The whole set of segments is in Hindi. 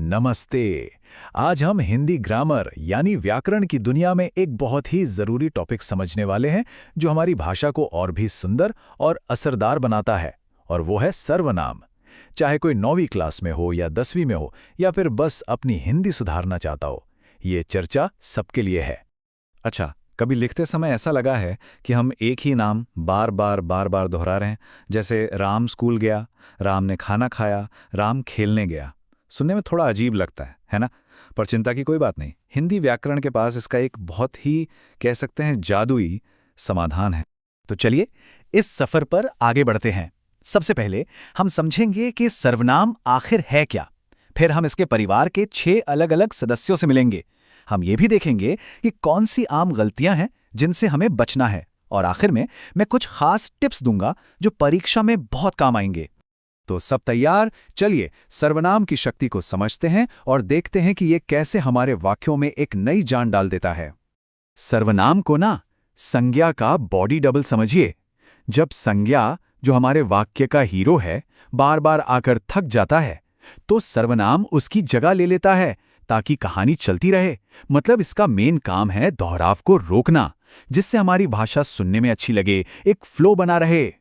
नमस्ते। आज हम हिंदी ग्रामर यानी व्याकरण की दुनिया में एक बहुत ही ज़रूरी टॉपिक समझने वाले हैं जो हमारी भाषा को और भी सुंदर और असरदार बनाता है, और वो है सर्वनाम। चाहे कोई 9वीं क्लास में हो या 10वीं में हो या फिर बस अपनी हिंदी सुधारना चाहता हो, ये चर्चा सबके लिए है। अच्छा, कभी लिखते समय ऐसा लगा है कि हम एक ही नाम बार बार दोहरा रहे हैं? जैसे राम स्कूल गया, राम ने खाना खाया, राम खेलने गया। सुनने में थोड़ा अजीब लगता है ना? पर चिंता की कोई बात नहीं। हिंदी व्याकरण के पास इसका एक बहुत ही, कह सकते हैं, जादुई समाधान है। तो चलिए इस सफर पर आगे बढ़ते हैं। सबसे पहले हम समझेंगे कि सर्वनाम आखिर है क्या। फिर हम इसके परिवार के 6 अलग-अलग सदस्यों से मिलेंगे। हम ये भी देखेंगे कि कौन सी आम गलतियां हैं जिनसे हमें बचना है, और आखिर में मैं कुछ खास टिप्स दूंगा जो परीक्षा में बहुत काम आएंगे। तो सब तैयार? चलिए सर्वनाम की शक्ति को समझते हैं और देखते हैं कि ये कैसे हमारे वाक्यों में एक नई जान डाल देता है। सर्वनाम को ना संज्ञा का बॉडी डबल समझिए। जब संज्ञा, जो हमारे वाक्य का हीरो है, बार बार आकर थक जाता है, तो सर्वनाम उसकी जगह ले लेता है ताकि कहानी चलती रहे। मतलब इसका मेन काम है दोहराव को रोकना, जिससे हमारी भाषा सुनने में अच्छी लगे, एक फ्लो बना रहे।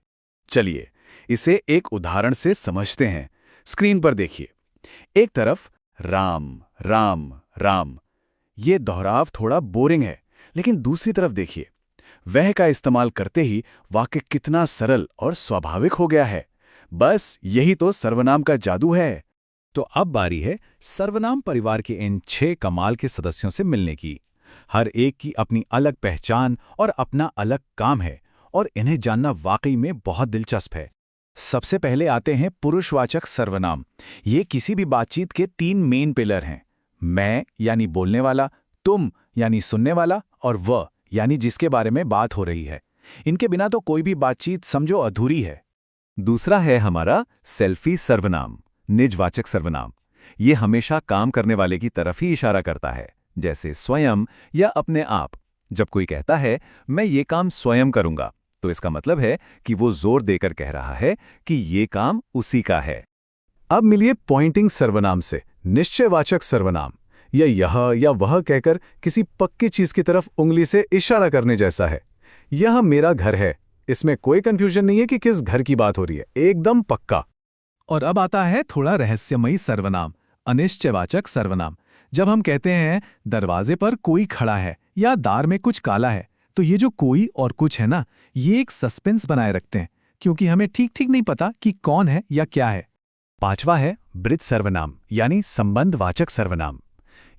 चलिए इसे एक उदाहरण से समझते हैं। स्क्रीन पर देखिए। एक तरफ राम राम राम, ये दोहराव थोड़ा बोरिंग है, लेकिन दूसरी तरफ देखिए, वह का इस्तेमाल करते ही वाक्य कितना सरल और स्वाभाविक हो गया है। बस यही तो सर्वनाम का जादू है। तो अब बारी है सर्वनाम परिवार के इन 6 कमाल के सदस्यों से मिलने की। हर एक की अपनी अलग पहचान और अपना अलग काम है, और इन्हें जानना वाकई में बहुत दिलचस्प है। सबसे पहले आते हैं पुरुषवाचक सर्वनाम। ये किसी भी बातचीत के 3 मेन पिलर हैं। मैं यानी बोलने वाला, तुम यानी सुनने वाला, और वह यानी जिसके बारे में बात हो रही है। इनके बिना तो कोई भी बातचीत समझो अधूरी है। दूसरा है हमारा सेल्फी सर्वनाम, निजवाचक सर्वनाम। ये हमेशा काम करने वाले की तरफ ही इशारा करता है, जैसे स्वयं या अपने आप। जब कोई कहता है मैं ये काम स्वयं करूंगा, तो इसका मतलब है कि वो जोर देकर कह रहा है कि ये काम उसी का है। अब मिलिए पॉइंटिंग सर्वनाम से, निश्चयवाचक सर्वनाम। यह या वह कहकर किसी पक्की चीज की तरफ उंगली से इशारा करने जैसा है। यह मेरा घर है, इसमें कोई कंफ्यूजन नहीं है कि किस घर की बात हो रही है, एकदम पक्का। और अब आता है थोड़ा रहस्यमयी सर्वनाम, अनिश्चयवाचक सर्वनाम। जब हम कहते हैं दरवाजे पर कोई खड़ा है या दार में कुछ काला है, तो ये जो कोई और कुछ है ना, ये एक सस्पेंस बनाए रखते हैं, क्योंकि हमें ठीक नहीं पता कि कौन है या क्या है। पांचवा है बृहत् सर्वनाम यानी संबंधवाचक सर्वनाम।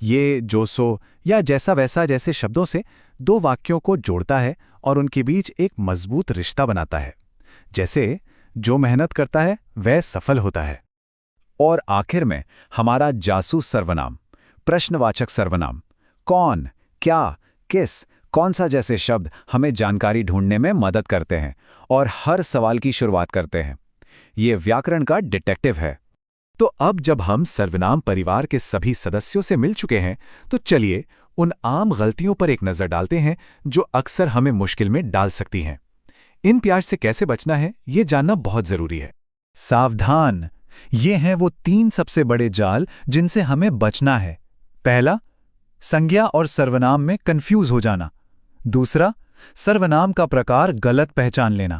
ये जो सो या जैसा वैसा जैसे शब्दों से 2 वाक्यों को जोड़ता है और उनके बीच एक मजबूत रिश्ता बनाता है। जैसे जो मेहनत करता है वह सफल होता है। और आखिर में हमारा जासूस सर्वनाम, प्रश्नवाचक सर्वनाम। कौन, क्या, किस, कौन सा जैसे शब्द हमें जानकारी ढूंढने में मदद करते हैं और हर सवाल की शुरुआत करते हैं। ये व्याकरण का डिटेक्टिव है। तो अब जब हम सर्वनाम परिवार के सभी सदस्यों से मिल चुके हैं, तो चलिए उन आम गलतियों पर एक नजर डालते हैं जो अक्सर हमें मुश्किल में डाल सकती हैं। इन प्याज से कैसे बचना है, ये जानना बहुत जरूरी है। सावधान, ये हैं वो 3 सबसे बड़े जाल जिनसे हमें बचना है। पहला, संज्ञा और सर्वनाम में कंफ्यूज हो जाना। दूसरा, सर्वनाम का प्रकार गलत पहचान लेना।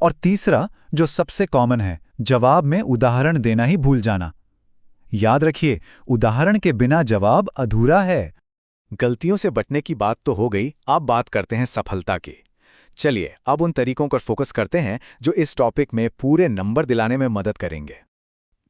और तीसरा, जो सबसे कॉमन है, जवाब में उदाहरण देना ही भूल जाना। याद रखिए, उदाहरण के बिना जवाब अधूरा है। गलतियों से बचने की बात तो हो गई, अब बात करते हैं सफलता की। चलिए अब उन तरीकों पर फोकस करते हैं जो इस टॉपिक में पूरे नंबर दिलाने में मदद करेंगे।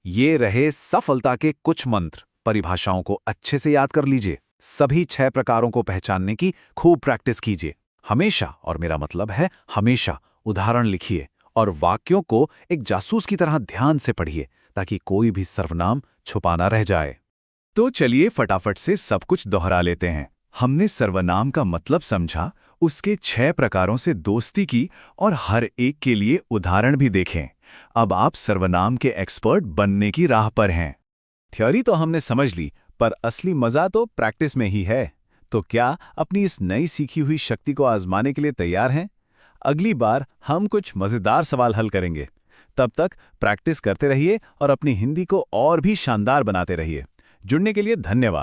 ये रहे सफलता के कुछ मंत्र। परिभाषाओं को अच्छे से याद कर लीजिए। सभी 6 प्रकारों को पहचानने की खूब प्रैक्टिस कीजिए। हमेशा, और मेरा मतलब है हमेशा, उदाहरण लिखिए और वाक्यों को एक जासूस की तरह ध्यान से पढ़िए ताकि कोई भी सर्वनाम छुपा ना रह जाए। तो चलिए फटाफट से सब कुछ दोहरा लेते हैं। हमने सर्वनाम का मतलब समझा, उसके 6 प्रकारों से दोस्ती की और हर एक के लिए उदाहरण भी देखें। अब आप सर्वनाम के एक्सपर्ट बनने की राह पर हैं। थ्योरी तो हमने समझ ली, पर असली मजा तो प्रैक्टिस में ही है। तो क्या अपनी इस नई सीखी हुई शक्ति को आजमाने के लिए तैयार हैं? अगली बार हम कुछ मजेदार सवाल हल करेंगे। तब तक प्रैक्टिस करते रहिए और अपनी हिंदी को और भी शानदार बनाते रहिए। जुड़ने के लिए धन्यवाद।